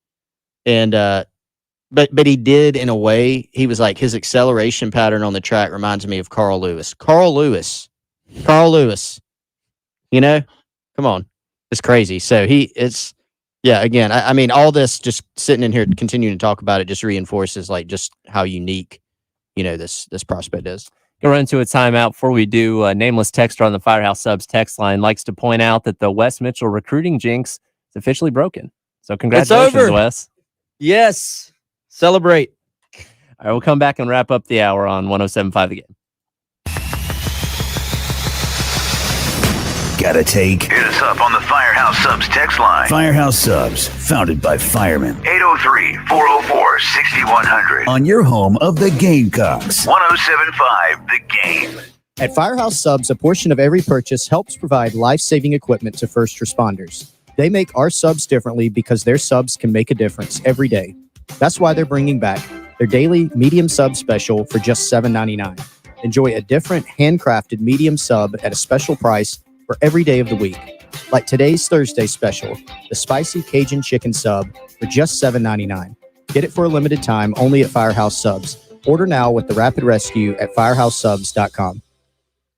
And, but he did in a way, he was like, his acceleration pattern on the track reminds me of Carl Lewis, come on. It's crazy. So again, I mean, all this just sitting in here continuing to talk about it just reinforces like just how unique, this prospect is. Go run into a timeout. Before we do, a nameless texter on the Firehouse Subs text line likes to point out that the Wes Mitchell recruiting jinx is officially broken. So congratulations, over. Wes. Yes. Celebrate. All right, we'll come back and wrap up the hour on 107.5 The Game. Gotta take. Hit us up on the Firehouse Subs text line. Firehouse Subs, founded by firemen. 803-404-6100. On your home of the Gamecocks. 107.5 The Game. At Firehouse Subs, a portion of every purchase helps provide life-saving equipment to first responders. They make our subs differently because their subs can make a difference every day. That's why they're bringing back their daily medium sub special for just $7.99. Enjoy a different handcrafted medium sub at a special price for every day of the week. Like today's Thursday special, the spicy Cajun chicken sub for just $7.99. Get it for a limited time only at Firehouse Subs. Order now with the Rapid Rescue at firehousesubs.com.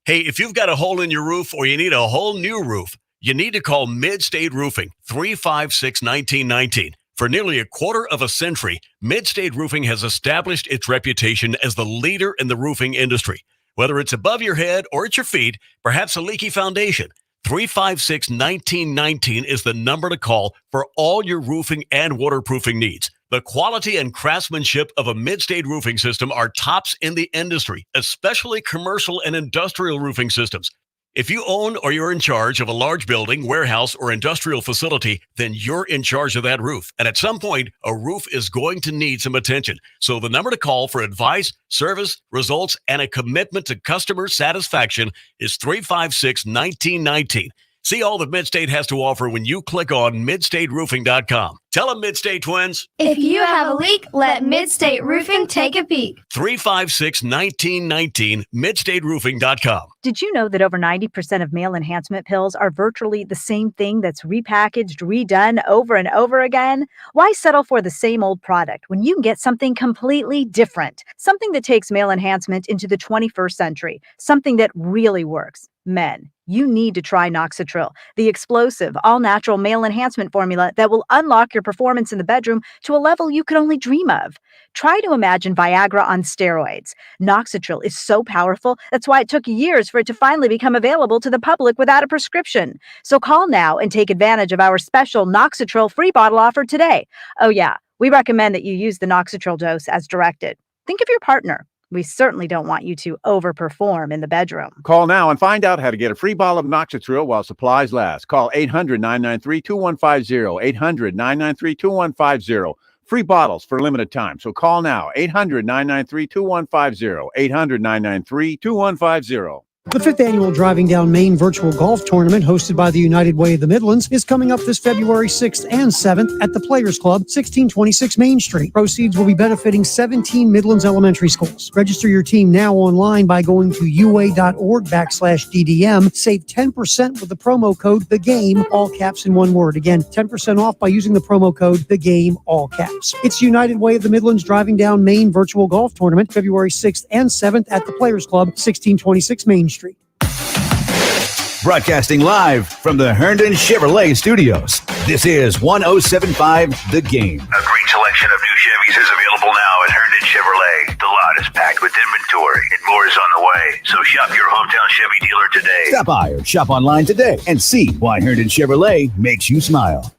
Hey, if you've got a hole in your roof or you need a whole new roof, you need to call Mid-State Roofing, 356-1919. For nearly a quarter of a century, Mid-State Roofing has established its reputation as the leader in the roofing industry. Whether it's above your head or at your feet, perhaps a leaky foundation, 356-1919 is the number to call for all your roofing and waterproofing needs. The quality and craftsmanship of a Mid-State roofing system are tops in the industry, especially commercial and industrial roofing systems. If you own or you're in charge of a large building, warehouse, or industrial facility, then you're in charge of that roof. And at some point, a roof is going to need some attention. So the number to call for advice, service, results, and a commitment to customer satisfaction is 356-1919. See all that Midstate has to offer when you click on midstateroofing.com. Tell them, Midstate twins. If you have a leak, let Midstate Roofing take a peek. 356-1919, midstateroofing.com. Did you know that over 90% of male enhancement pills are virtually the same thing that's repackaged, redone over and over again? Why settle for the same old product when you can get something completely different? Something that takes male enhancement into the 21st century. Something that really works. Men, you need to try Noxitril, the explosive, all-natural male enhancement formula that will unlock your performance in the bedroom to a level you could only dream of. Try to imagine Viagra on steroids. Noxitril is so powerful, that's why it took years for it to finally become available to the public without a prescription. So call now and take advantage of our special Noxitril free bottle offer today. Oh yeah, we recommend that you use the Noxitril dose as directed. Think of your partner. We certainly don't want you to overperform in the bedroom. Call now and find out how to get a free bottle of Noxitril while supplies last. Call 800-993-2150, 800-993-2150. Free bottles for a limited time. So call now, 800-993-2150, 800-993-2150. The 5th annual Driving Down Maine virtual golf tournament, hosted by the United Way of the Midlands, is coming up this February 6th and 7th at the Players Club, 1626 Main Street. Proceeds will be benefiting 17 Midlands elementary schools. Register your team now online by going to ua.org/DDM. Save 10% with the promo code THEGAME, all caps in one word. Again, 10% off by using the promo code THEGAME, all caps. It's United Way of the Midlands Driving Down Maine virtual golf tournament, February 6th and 7th at the Players Club, 1626 Main Street. Broadcasting live from the Herndon Chevrolet Studios. This is 107.5 The Game. A great selection of new Chevys is available now at Herndon Chevrolet. The lot is packed with inventory and more is on the way. So shop your hometown Chevy dealer today. Stop by or shop online today and see why Herndon Chevrolet makes you smile.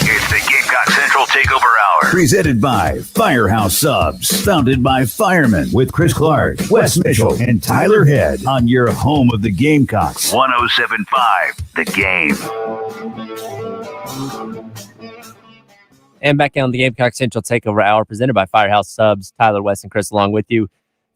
It's the Gamecock Central Takeover Hour. Presented by Firehouse Subs. Founded by firemen with Chris Clark, Wes Mitchell, and Tyler Head. On your home of the Gamecocks. 107.5 The Game. And back on the Gamecock Central Takeover Hour, presented by Firehouse Subs. Tyler, Wes, and Chris along with you. A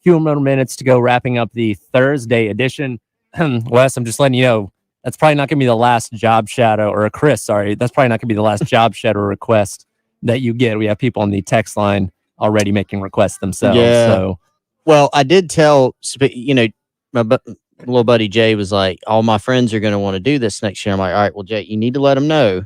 few more minutes to go, wrapping up the Thursday edition. Wes, I'm just letting you know, that's probably not going to be the last job shadow, or Chris, sorry. That's probably not going to be the last job shadow request that you get. We have people on the text line already making requests themselves. Yeah. So, well, I did tell, my little buddy Jay was like, all my friends are going to want to do this next year. I'm like, all right, well, Jay, you need to let them know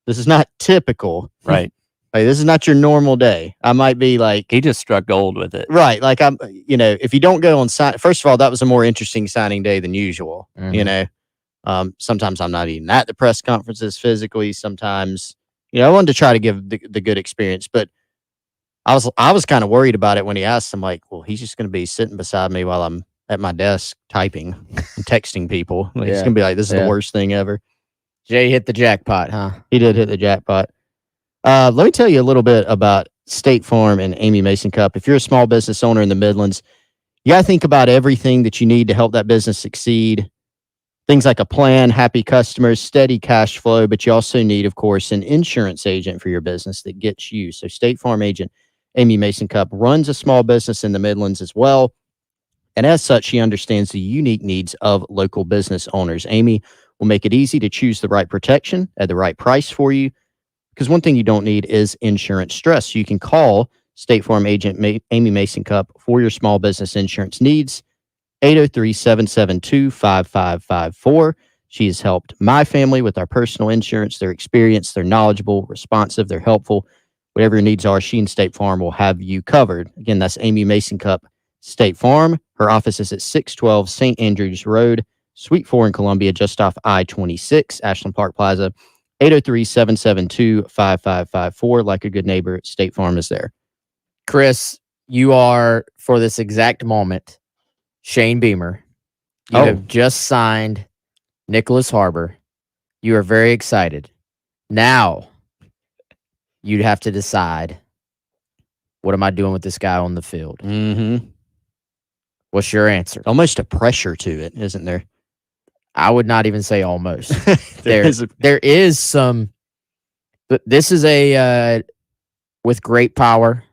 this is not typical. Right. Like, this is not your normal day. I might be like, he just struck gold with it. Right. Like, if you don't go on sign, first of all, that was a more interesting signing day than usual. Sometimes I'm not even at the press conferences physically. Sometimes, I wanted to try to give the good experience, but I was kind of worried about it when he asked. I'm like, well, he's just going to be sitting beside me while I'm at my desk typing and texting people. Like, he's Yeah. going to be like, this is Yeah. the worst thing ever. Jay hit the jackpot, huh? He did hit the jackpot. Let me tell you a little bit about State Farm and Amy Mason Cup. If you're a small business owner in the Midlands, you got to think about everything that you need to help that business succeed. Things like a plan, happy customers, steady cash flow, but you also need, of course, an insurance agent for your business that gets you. So State Farm agent Amy Mason Cup runs a small business in the Midlands as well. And as such, she understands the unique needs of local business owners. Amy will make it easy to choose the right protection at the right price for you. Because one thing you don't need is insurance stress. So you can call State Farm agent Amy Mason Cup for your small business insurance needs. 803-772-5554. She has helped my family with our personal insurance. They're experienced, they're knowledgeable, responsive, they're helpful. Whatever your needs are, she and State Farm will have you covered. Again, that's Amy Mason Cup, State Farm. Her office is at 612 St. Andrews Road, Suite 4 in Columbia, just off I-26, Ashland Park Plaza. 803-772-5554. Like a good neighbor, State Farm is there. Chris, you are, for this exact moment, Shane Beamer. You have just signed Nicholas Harbor. You are very excited. Now, you'd have to decide, what am I doing with this guy on the field? Mm-hmm. What's your answer? Almost a pressure to it, isn't there? I would not even say almost. There is some, but this is a, with great power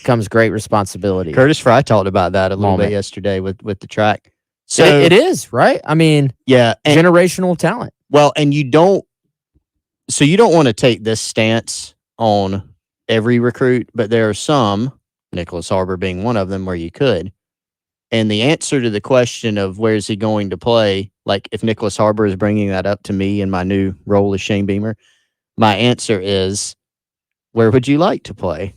comes great responsibility. Curtis Fry talked about that a little bit yesterday with the track. So it is, right? I mean, yeah, generational talent. Well, and you don't want to take this stance on every recruit, but there are some, Nicholas Harbor being one of them, where you could. And the answer to the question of where's he going to play, like if Nicholas Harbor is bringing that up to me in my new role as Shane Beamer, my answer is, where would you like to play?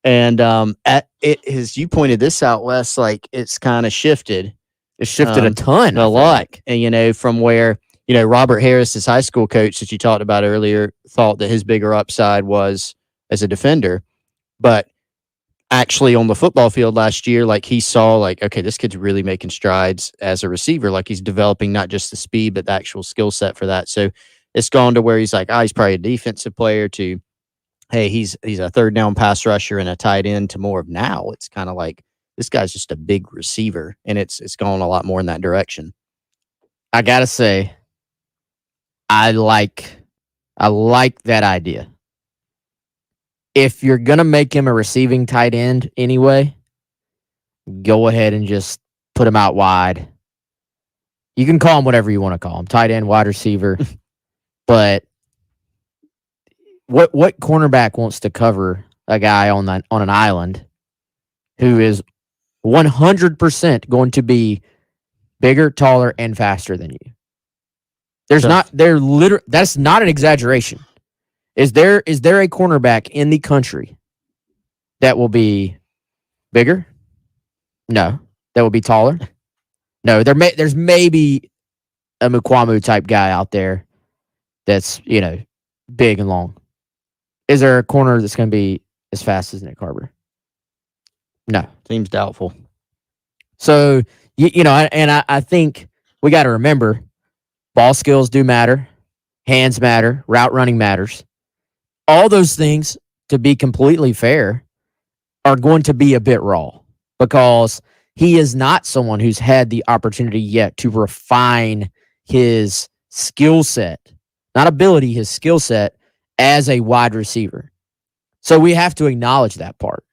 And as you pointed this out, Wes, like it's kind of shifted. It's shifted a ton. A lot. And, from where, Robert Harris, his high school coach that you talked about earlier, thought that his bigger upside was as a defender. But actually on the football field last year, like he saw like, okay, this kid's really making strides as a receiver. Like he's developing not just the speed, but the actual skill set for that. So it's gone to where he's like, he's probably a defensive player, to, hey, he's a third down pass rusher and a tight end, to more of now. It's kind of like, this guy's just a big receiver, and it's gone a lot more in that direction. I gotta say, I like that idea. If you're gonna make him a receiving tight end anyway, go ahead and just put him out wide. You can call him whatever you want to call him, tight end, wide receiver. But what cornerback wants to cover a guy on an island who is 100% going to be bigger, taller, and faster than you? That's not an exaggeration. Is there a cornerback in the country that will be bigger? No. That will be taller? No. There's maybe a Mukwamu type guy out there that's, big and long. Is there a corner that's going to be as fast as Nick Harbor? No. Seems doubtful. So, I think we got to remember, ball skills do matter. Hands matter. Route running matters. All those things, to be completely fair, are going to be a bit raw because he is not someone who's had the opportunity yet to refine his skill set, not ability, his skill set as a wide receiver. So we have to acknowledge that part.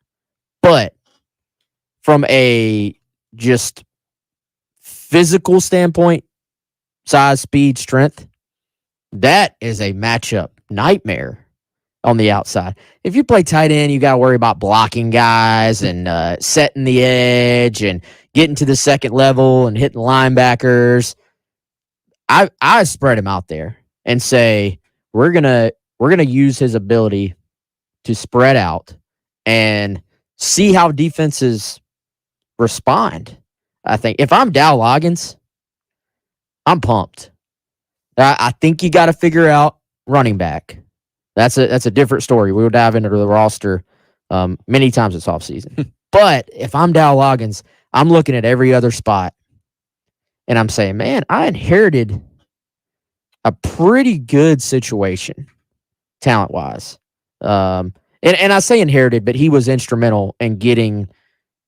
But from a just physical standpoint, size, speed, strength, that is a matchup nightmare on the outside. If you play tight end, you got to worry about blocking guys and setting the edge and getting to the second level and hitting linebackers. I spread him out there and say we're gonna use his ability to spread out and see how defenses respond. I think if I'm Dow Loggins, I'm pumped. I think you got to figure out running back. That's a different story. We'll dive into the roster Many times it's off season. But if I'm Dow Loggins, I'm looking at every other spot and I'm saying, man, I inherited a pretty good situation talent wise. And I say inherited, but he was instrumental in getting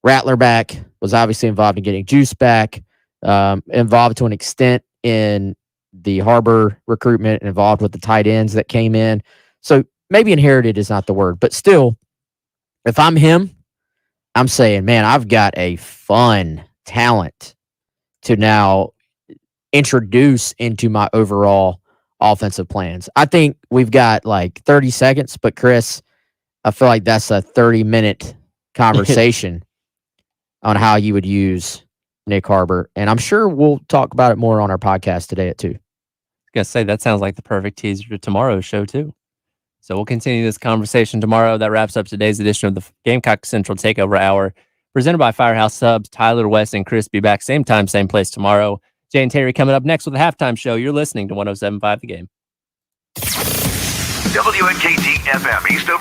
Rattler back, was obviously involved in getting Juice back, involved to an extent in the Harbor recruitment, involved with the tight ends that came in. So maybe inherited is not the word, but still, if I'm him, I'm saying, man, I've got a fun talent to now introduce into my overall offensive plans. I think we've got like 30 seconds, but Chris, I feel like that's a 30-minute conversation on how you would use Nick Harbor. And I'm sure we'll talk about it more on our podcast today at 2. I was going to say, that sounds like the perfect teaser to tomorrow's show, too. So we'll continue this conversation tomorrow. That wraps up today's edition of the Gamecock Central Takeover Hour, presented by Firehouse Subs. Tyler, West, and Chris be back same time, same place tomorrow. Jay and Terry coming up next with a halftime show. You're listening to 107.5 The Game. WNKT FM Eastover